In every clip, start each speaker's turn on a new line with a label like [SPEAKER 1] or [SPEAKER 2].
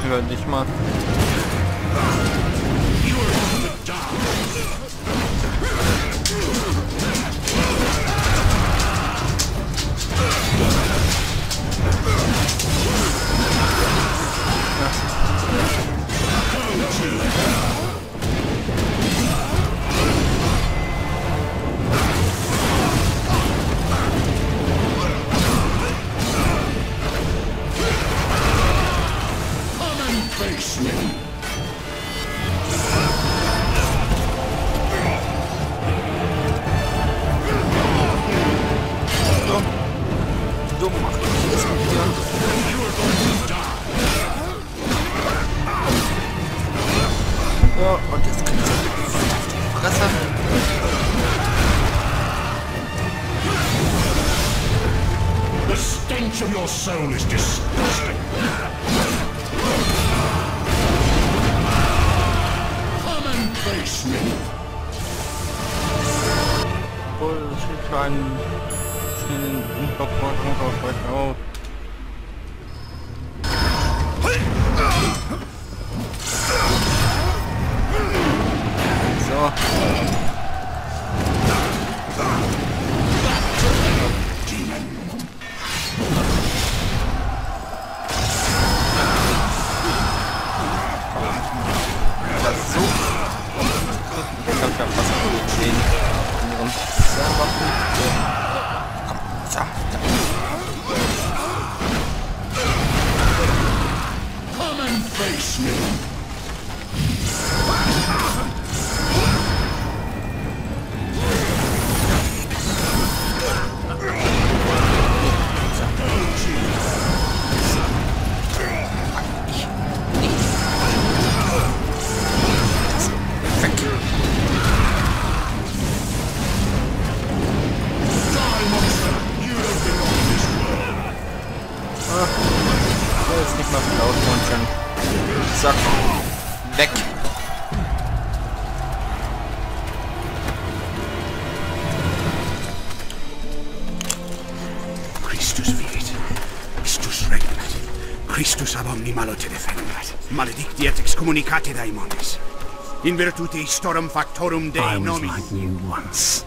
[SPEAKER 1] Ja, nicht mal.
[SPEAKER 2] Dumm macht das hier. Ja, und jetzt kriegt er auf die Fresse.
[SPEAKER 3] The stench of your soul is disgusting. Come and face me.
[SPEAKER 1] Bullshit, einen schnellen Unverbrauchung auf. So.
[SPEAKER 2] Das ist so. Ich hab ja fast gesehen. Und selber. So.
[SPEAKER 3] Come and face me.
[SPEAKER 1] Jetzt nicht mal Cloud-Monstern. Zack. Weg.
[SPEAKER 3] Christus vivit. Christus regnat. Christus ab omnimalo te defendat. Maledictiat excommunicate daimones. In virtute storm factorum Dei
[SPEAKER 4] I was
[SPEAKER 3] nomi.
[SPEAKER 4] like you once.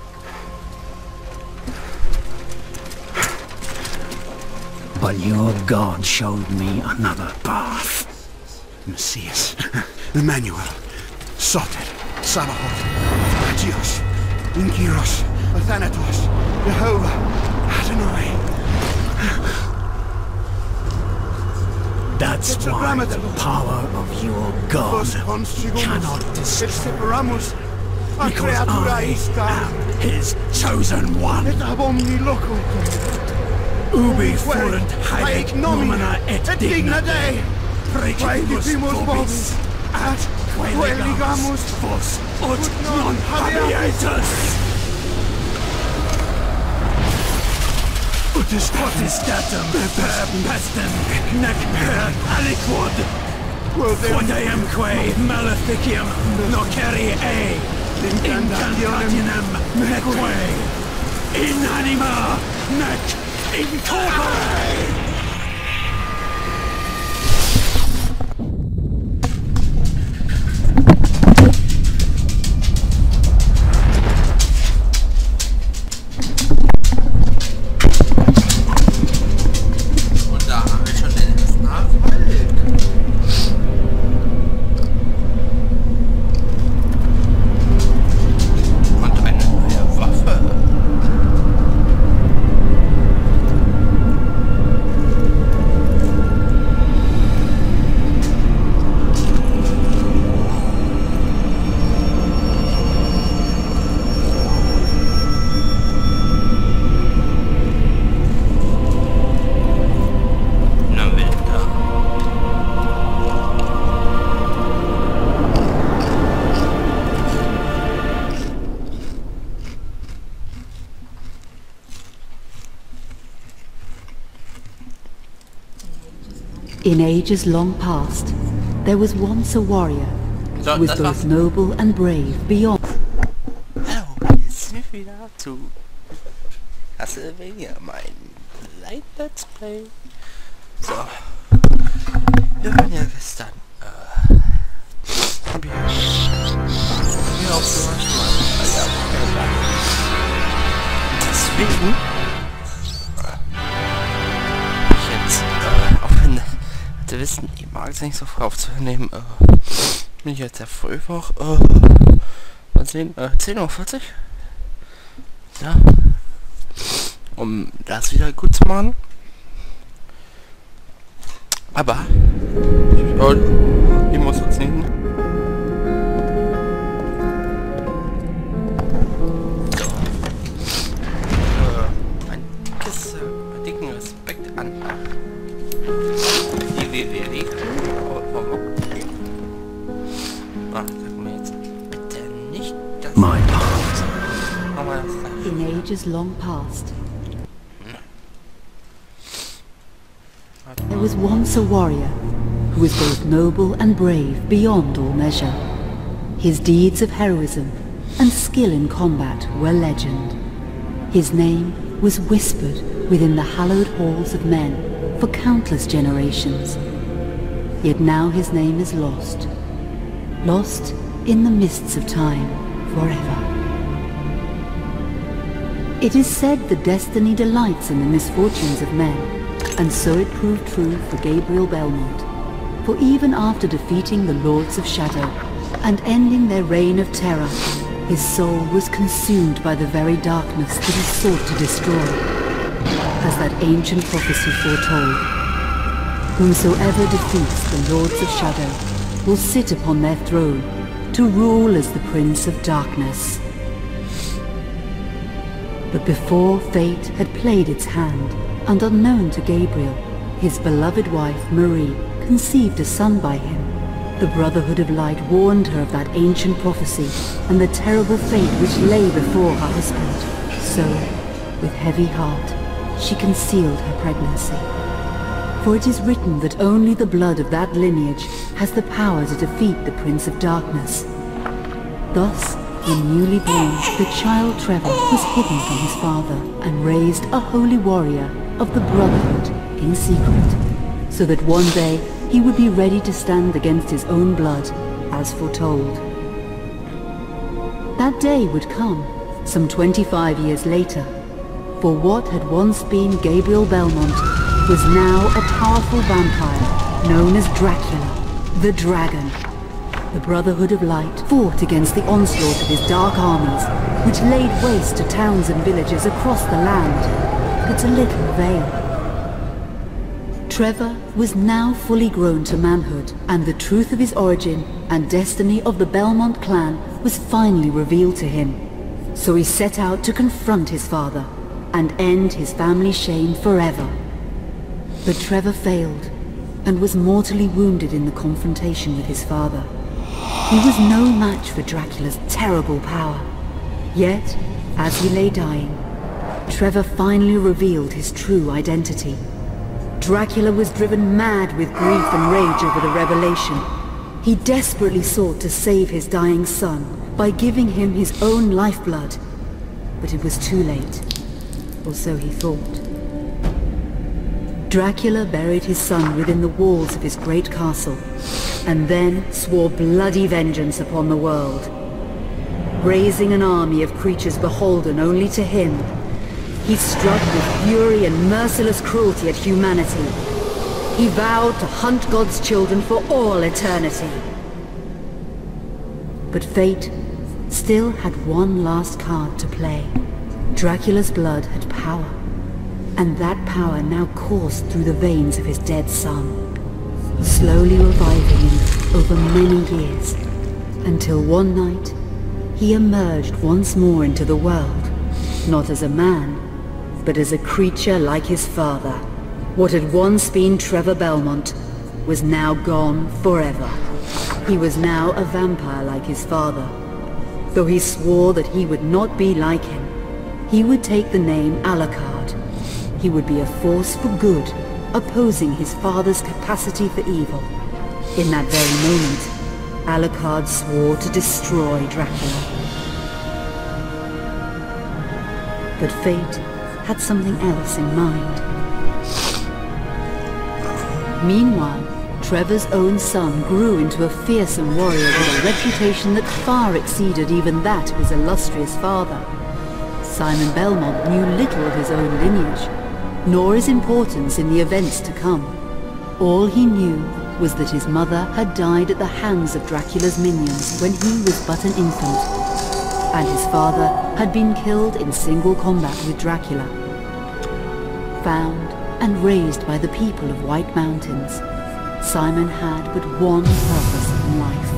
[SPEAKER 4] But your God showed me another path.
[SPEAKER 3] Messias, Emmanuel, Soter, Sabaoth, Agios, Inkyros, Athanatos, Jehovah, Adonai.
[SPEAKER 4] That's why the power of your God cannot destroy. Because I am his chosen one. Ubi furunt haec nomina et digna Dei, praecimus vobis, at quaeligamus vos ut non habietus. Ut est potestatem per pestem, nec per aliquod, quod eamque maleficium nocere incantationem neque, in anima nec in corpore!
[SPEAKER 2] Und da haben wir schon den ersten Erfolg. Und eine neue Waffe.
[SPEAKER 5] In ages long past, there was once a warrior
[SPEAKER 2] So,
[SPEAKER 5] who was
[SPEAKER 2] das
[SPEAKER 5] both
[SPEAKER 2] war's.
[SPEAKER 5] noble and brave beyond.
[SPEAKER 1] Hallo, jetzt sind wir wieder zu Castlevania, mein Light Let's Play. So, wir werden ja gestartet jetzt nicht so früh aufzunehmen. Bin ich jetzt sehr früh wach. Mal sehen, 10:40 Uhr. Ja. Um das wieder gut zu machen. Aber ich muss jetzt nehmen. Ein dicken Respekt an die sag mir jetzt bitte nicht das.
[SPEAKER 4] My part.
[SPEAKER 1] Aber das
[SPEAKER 5] In ages long past, there was once a warrior who was both noble and brave beyond all measure. His deeds of heroism and skill in combat were legend. His name was whispered within the hallowed halls of men for countless generations. Yet now his name is lost. Lost in the mists of time forever. It is said that destiny delights in the misfortunes of men, and so it proved true for Gabriel Belmont. For even after defeating the Lords of Shadow and ending their reign of terror, his soul was consumed by the very darkness that he sought to destroy. As that ancient prophecy foretold, whomsoever defeats the Lords of Shadow will sit upon their throne to rule as the Prince of Darkness. But before fate had played its hand, and unknown to Gabriel, his beloved wife Marie conceived a son by him. The Brotherhood of Light warned her of that ancient prophecy and the terrible fate which lay before her husband. So, with heavy heart, she concealed her pregnancy. For it is written that only the blood of that lineage has the power to defeat the Prince of Darkness. Thus, when newly born, the child Trevor was hidden from his father and raised a holy warrior of the Brotherhood in secret, so that one day he would be ready to stand against his own blood, as foretold. That day would come, some 25 years later, for what had once been Gabriel Belmont was now a powerful vampire known as Dracula, the Dragon. The Brotherhood of Light fought against the onslaught of his dark armies, which laid waste to towns and villages across the land, but to little avail. Trevor was now fully grown to manhood, and the truth of his origin and destiny of the Belmont clan was finally revealed to him. So he set out to confront his father and end his family shame forever. But Trevor failed and was mortally wounded in the confrontation with his father. He was no match for Dracula's terrible power. Yet, as he lay dying, Trevor finally revealed his true identity. Dracula was driven mad with grief and rage over the revelation. He desperately sought to save his dying son by giving him his own lifeblood. But it was too late, or so he thought. Dracula buried his son within the walls of his great castle, and then swore bloody vengeance upon the world. Raising an army of creatures beholden only to him, he struck with fury and merciless cruelty at humanity. He vowed to hunt God's children for all eternity. But fate still had one last card to play. Dracula's blood had power, and that power now coursed through the veins of his dead son, slowly reviving him over many years, until one night he emerged once more into the world, not as a man, but as a creature like his father. What had once been Trevor Belmont was now gone forever. He was now a vampire like his father. Though he swore that he would not be like him, he would take the name Alucard. He would be a force for good, opposing his father's capacity for evil. In that very moment, Alucard swore to destroy Dracula. But fate had something else in mind. Meanwhile, Trevor's own son grew into a fearsome warrior with a reputation that far exceeded even that of his illustrious father. Simon Belmont knew little of his own lineage, nor his importance in the events to come. All he knew was that his mother had died at the hands of Dracula's minions when he was but an infant, and his father had been killed in single combat with Dracula. Found and raised by the people of White Mountains, Simon had but one purpose in life: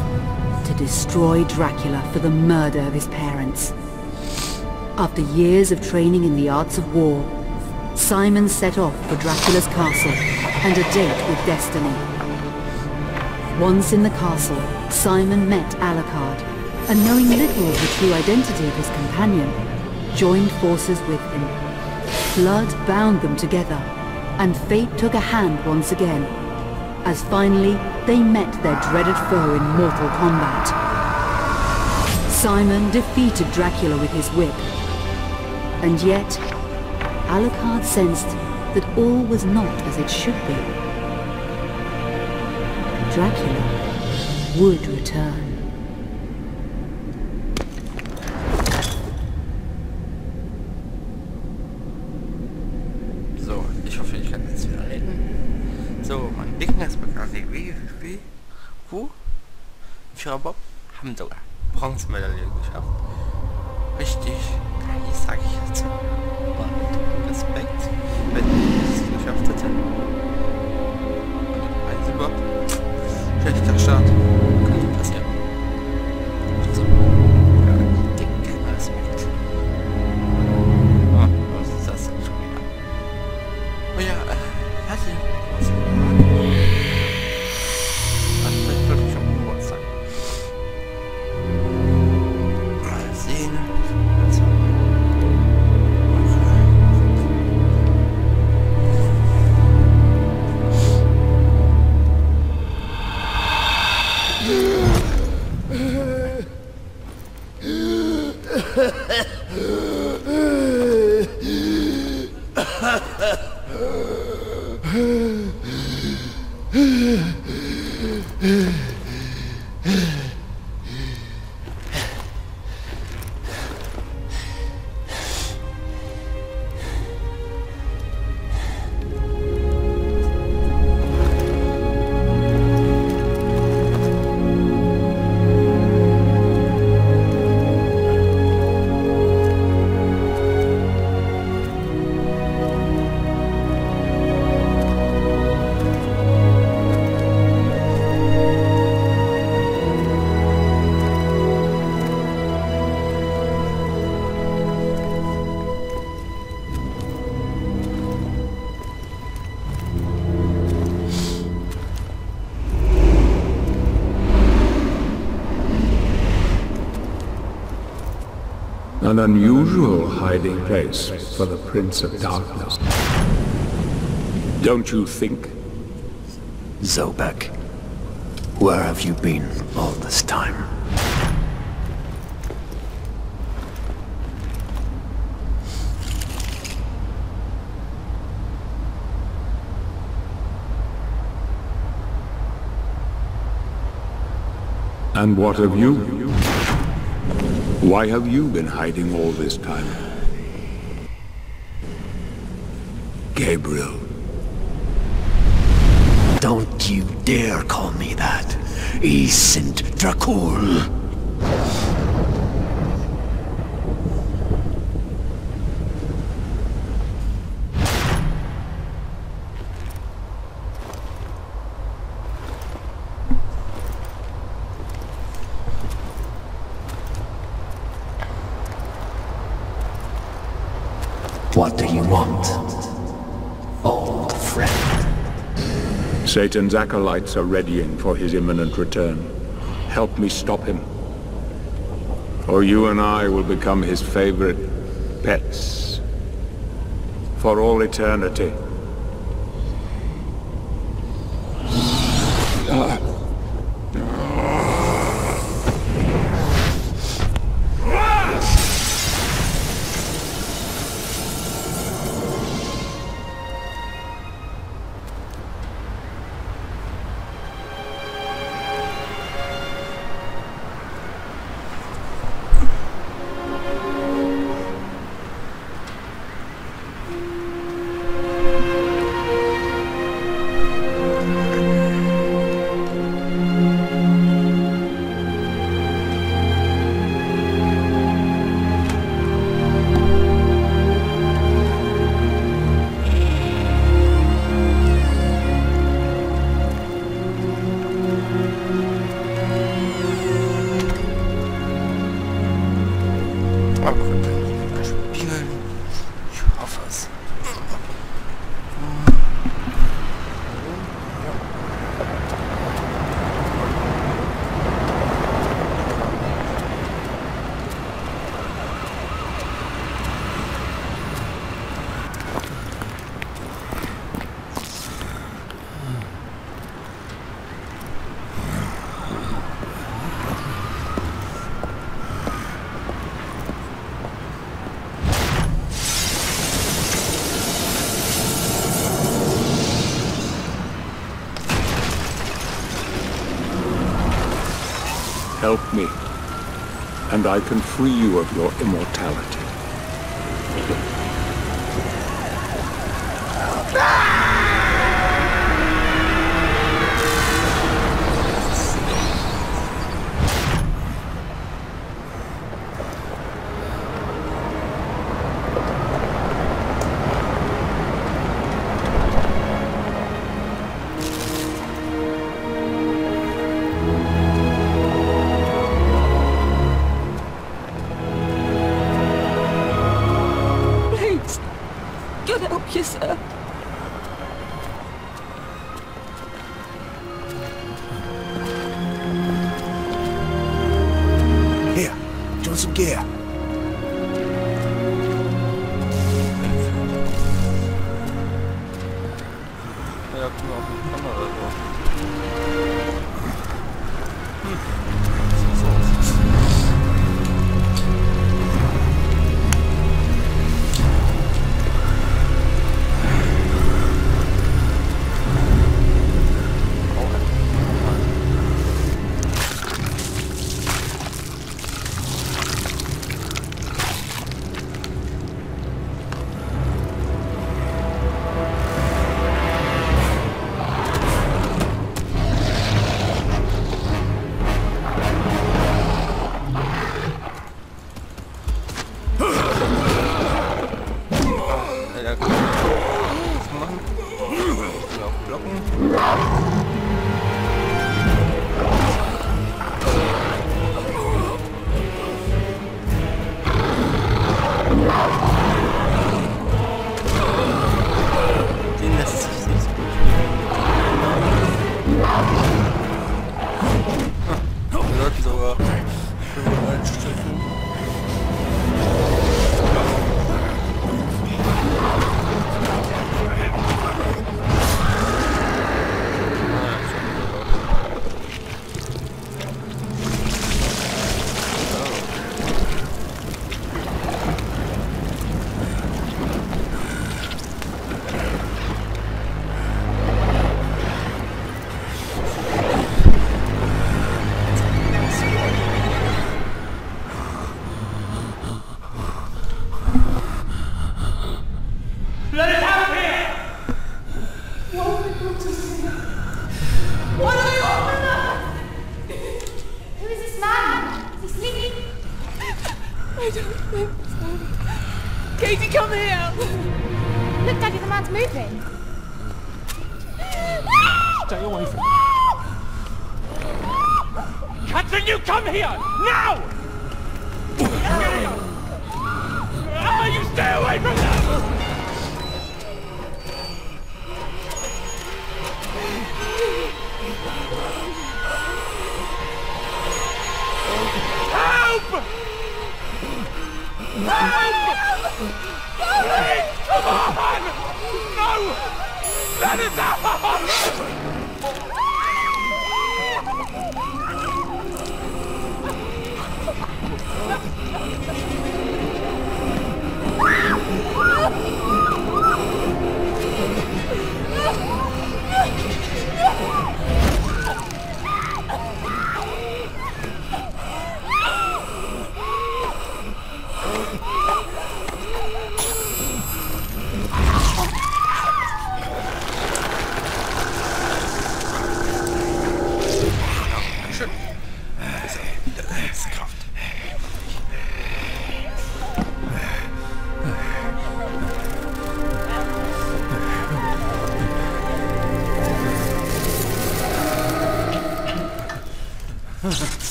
[SPEAKER 5] to destroy Dracula for the murder of his parents. After years of training in the arts of war, Simon set off for Dracula's castle and a date with destiny. Once in the castle, Simon met Alucard, and knowing little of the true identity of his companion, joined forces with him. Blood bound them together, and fate took a hand once again, as finally they met their dreaded foe in mortal combat. Simon defeated Dracula with his whip, and yet Alucard sensed that all was not as it should be. Dracula would return.
[SPEAKER 1] So, ich hoffe, ich kann jetzt wieder reden. So, mein Dicken ist bekannt. Führer haben sogar Bronzemedaille geschafft. Richtig, das sage ich jetzt. Und Respekt, wenn ich es geschafft hätte. Ein Silber. Schlechter Start. Könnte passieren. Also, ja, dicken Respekt. Oh, was ist das denn schon wieder? Oh ja, herzlichen Glückwunsch. Vielleicht wirklich am Geburtstag. Mal sehen. Also,
[SPEAKER 6] An unusual hiding place for the Prince of Darkness. Don't you think?
[SPEAKER 4] Zobek, where have you been all this time?
[SPEAKER 6] And what of you? Why have you been hiding all this time? Gabriel.
[SPEAKER 4] Don't you dare call me that. I sind Dracul. What do you want, old friend?
[SPEAKER 6] Satan's acolytes are readying for his imminent return. Help me stop him, or you and I will become his favorite pets for all eternity.
[SPEAKER 1] Aber können wir spielen? Ich hoffe es.
[SPEAKER 6] Help me, and I can free you of your immortality.
[SPEAKER 7] Yes, sir.
[SPEAKER 3] Here, do you want some gear?
[SPEAKER 2] Ja, können wir auch mit Kamera oder so.
[SPEAKER 1] Den lässt sich nicht so gut. Wir sollten sogar einstellen.
[SPEAKER 7] Let it out here! What are they offering us?
[SPEAKER 8] Who is this man? Is he sleeping?
[SPEAKER 7] I don't think so. Katie, come here!
[SPEAKER 8] Look, Daddy, the man's moving.
[SPEAKER 7] Stay away from me. Catherine, you come here! Now! Get here! Ah, you stay away from them! Help! Help! Please, come on! No! Let us out!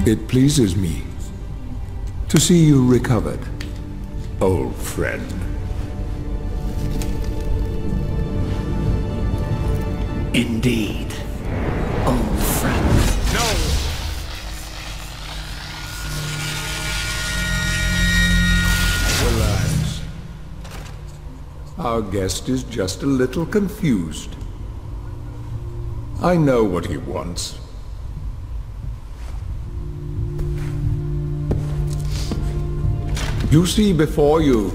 [SPEAKER 6] It pleases me to see you recovered, old friend.
[SPEAKER 4] Indeed, old friend.
[SPEAKER 3] No!
[SPEAKER 6] Relax. Our guest is just a little confused. I know what he wants. You see before you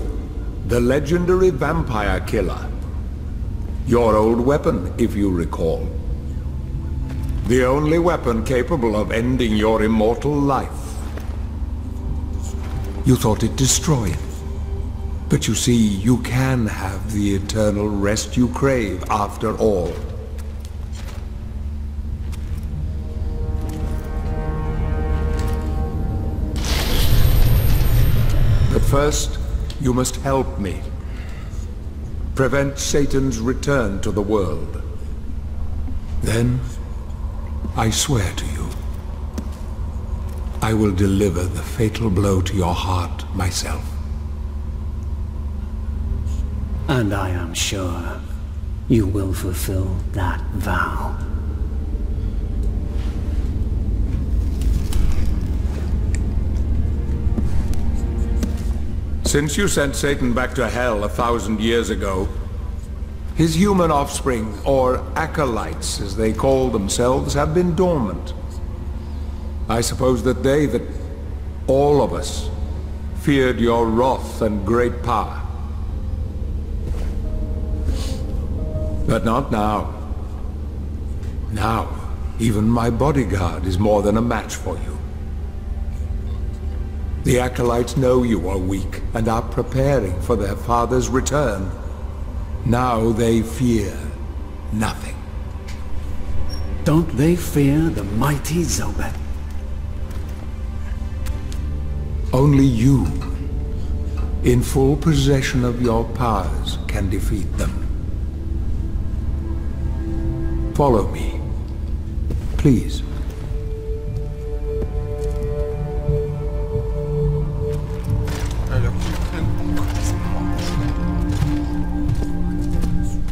[SPEAKER 6] the legendary vampire killer. Your old weapon, if you recall. The only weapon capable of ending your immortal life. You thought it destroyed. But you see, you can have the eternal rest you crave after all. But first, you must help me. Prevent Satan's return to the world. Then, I swear to you, I will deliver the fatal blow to your heart myself.
[SPEAKER 4] And I am sure you will fulfill that vow.
[SPEAKER 6] Since you sent Satan back to hell 1,000 years ago, his human offspring, or acolytes as they call themselves, have been dormant. I suppose that all of us, feared your wrath and great power. But not now. Now, even my bodyguard is more than a match for you. The acolytes know you are weak and are preparing for their father's return. Now they fear nothing.
[SPEAKER 4] Don't they fear the mighty Zobek?
[SPEAKER 6] Only you, in full possession of your powers, can defeat them. Follow me, please.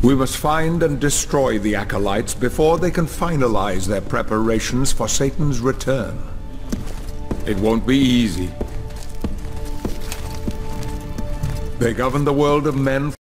[SPEAKER 6] We must find and destroy the acolytes before they can finalize their preparations for Satan's return. It won't be easy. They govern the world of men